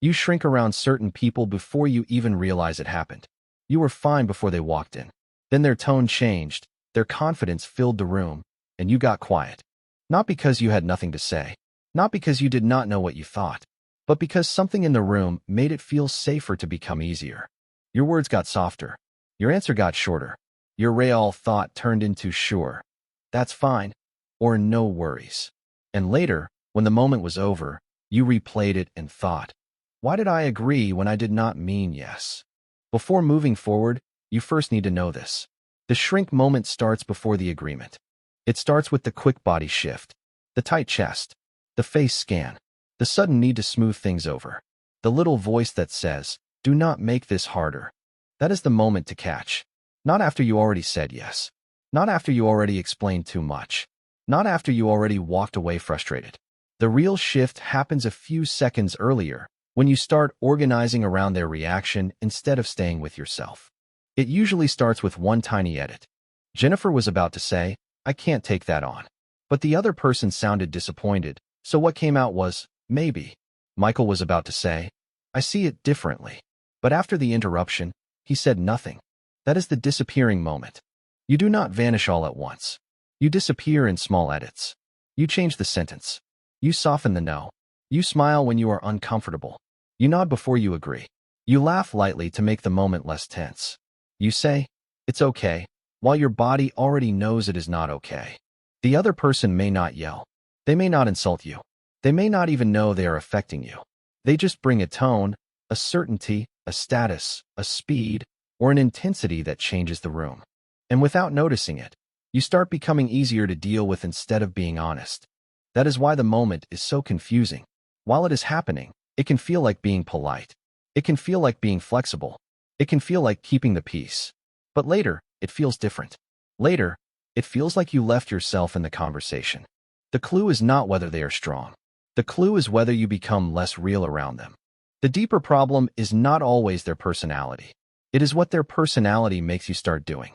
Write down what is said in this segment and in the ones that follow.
You shrink around certain people before you even realize it happened. You were fine before they walked in. Then their tone changed, their confidence filled the room, and you got quiet. Not because you had nothing to say, not because you did not know what you thought, but because something in the room made it feel safer to become easier. Your words got softer. Your answer got shorter. Your real thought turned into sure, that's fine, or no worries. And later, when the moment was over, you replayed it and thought, why did I agree when I did not mean yes? Before moving forward, you first need to know this. The shrink moment starts before the agreement. It starts with the quick body shift, the tight chest, the face scan, the sudden need to smooth things over, the little voice that says, do not make this harder. That is the moment to catch. Not after you already said yes. Not after you already explained too much. Not after you already walked away frustrated. The real shift happens a few seconds earlier, when you start organizing around their reaction instead of staying with yourself. It usually starts with one tiny edit. Jennifer was about to say, I can't take that on. But the other person sounded disappointed, so what came out was, maybe. Michael was about to say, I see it differently. But after the interruption, he said nothing. That is the disappearing moment. You do not vanish all at once. You disappear in small edits. You change the sentence. You soften the no. You smile when you are uncomfortable. You nod before you agree. You laugh lightly to make the moment less tense. You say, it's okay, while your body already knows it is not okay. The other person may not yell. They may not insult you. They may not even know they are affecting you. They just bring a tone, a certainty, a status, a speed, or an intensity that changes the room. And without noticing it, you start becoming easier to deal with instead of being honest. That is why the moment is so confusing. While it is happening, it can feel like being polite. It can feel like being flexible. It can feel like keeping the peace. But later, it feels different. Later, it feels like you left yourself in the conversation. The clue is not whether they are strong. The clue is whether you become less real around them. The deeper problem is not always their personality. It is what their personality makes you start doing.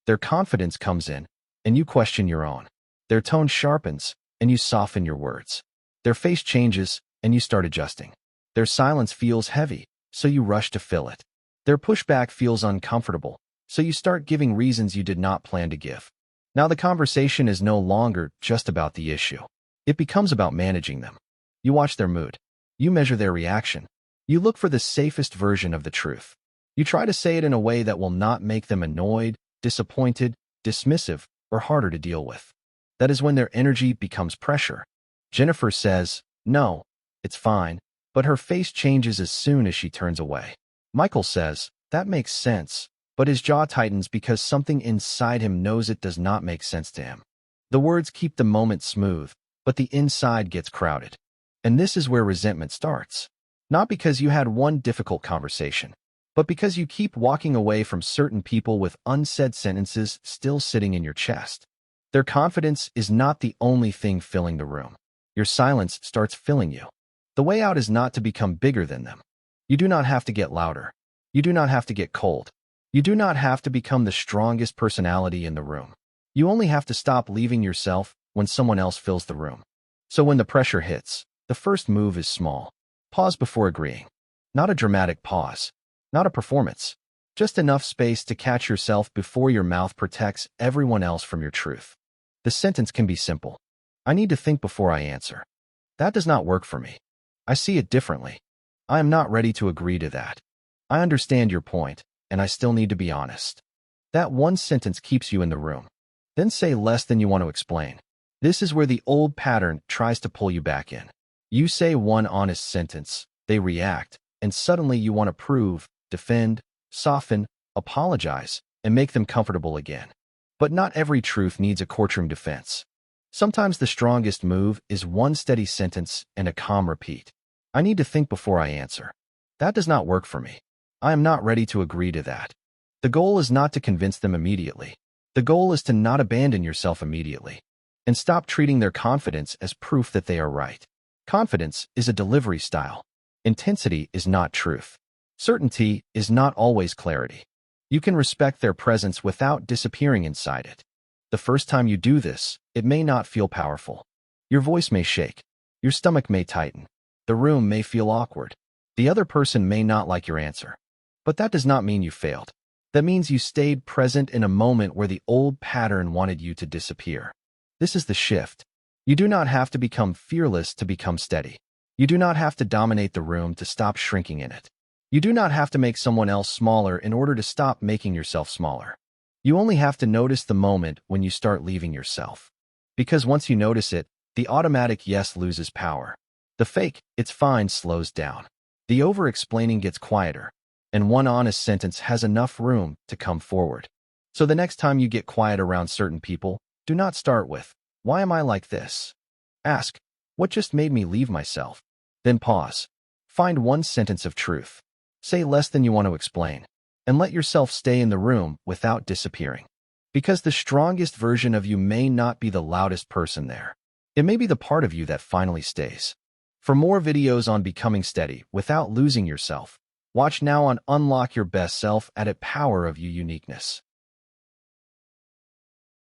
Their confidence comes in, and you question your own. Their tone sharpens, and you soften your words. Their face changes, and you start adjusting. Their silence feels heavy, so you rush to fill it. Their pushback feels uncomfortable, so you start giving reasons you did not plan to give. Now the conversation is no longer just about the issue. It becomes about managing them. You watch their mood. You measure their reaction. You look for the safest version of the truth. You try to say it in a way that will not make them annoyed, disappointed, dismissive, or harder to deal with. That is when their energy becomes pressure. Jennifer says, no, it's fine, but her face changes as soon as she turns away. Michael says, that makes sense, but his jaw tightens because something inside him knows it does not make sense to him. The words keep the moment smooth, but the inside gets crowded. And this is where resentment starts. Not because you had one difficult conversation, but because you keep walking away from certain people with unsaid sentences still sitting in your chest. Their confidence is not the only thing filling the room. Your silence starts filling you. The way out is not to become bigger than them. You do not have to get louder. You do not have to get cold. You do not have to become the strongest personality in the room. You only have to stop leaving yourself when someone else fills the room. So when the pressure hits, the first move is small. Pause before agreeing. Not a dramatic pause. Not a performance. Just enough space to catch yourself before your mouth protects everyone else from your truth. The sentence can be simple. I need to think before I answer. That does not work for me. I see it differently. I am not ready to agree to that. I understand your point, and I still need to be honest. That one sentence keeps you in the room. Then say less than you want to explain. This is where the old pattern tries to pull you back in. You say one honest sentence, they react, and suddenly you want to prove, defend, soften, apologize, and make them comfortable again. But not every truth needs a courtroom defense. Sometimes the strongest move is one steady sentence and a calm repeat. I need to think before I answer. That does not work for me. I am not ready to agree to that. The goal is not to convince them immediately. The goal is to not abandon yourself immediately and stop treating their confidence as proof that they are right. Confidence is a delivery style. Intensity is not truth. Certainty is not always clarity. You can respect their presence without disappearing inside it. The first time you do this, it may not feel powerful. Your voice may shake. Your stomach may tighten. The room may feel awkward. The other person may not like your answer, but that does not mean you failed. That means you stayed present in a moment where the old pattern wanted you to disappear. This is the shift. You do not have to become fearless to become steady. You do not have to dominate the room to stop shrinking in it. You do not have to make someone else smaller in order to stop making yourself smaller. You only have to notice the moment when you start leaving yourself. Because once you notice it, the automatic yes loses power. The fake, it's fine, slows down. The over-explaining gets quieter, and one honest sentence has enough room to come forward. So the next time you get quiet around certain people, do not start with, "Why am I like this?" Ask, "What just made me leave myself?" Then pause. Find one sentence of truth. Say less than you want to explain, and let yourself stay in the room without disappearing. Because the strongest version of you may not be the loudest person there. It may be the part of you that finally stays. For more videos on becoming steady without losing yourself, watch now on Unlock Your Best Self at Power of You-Uniqueness.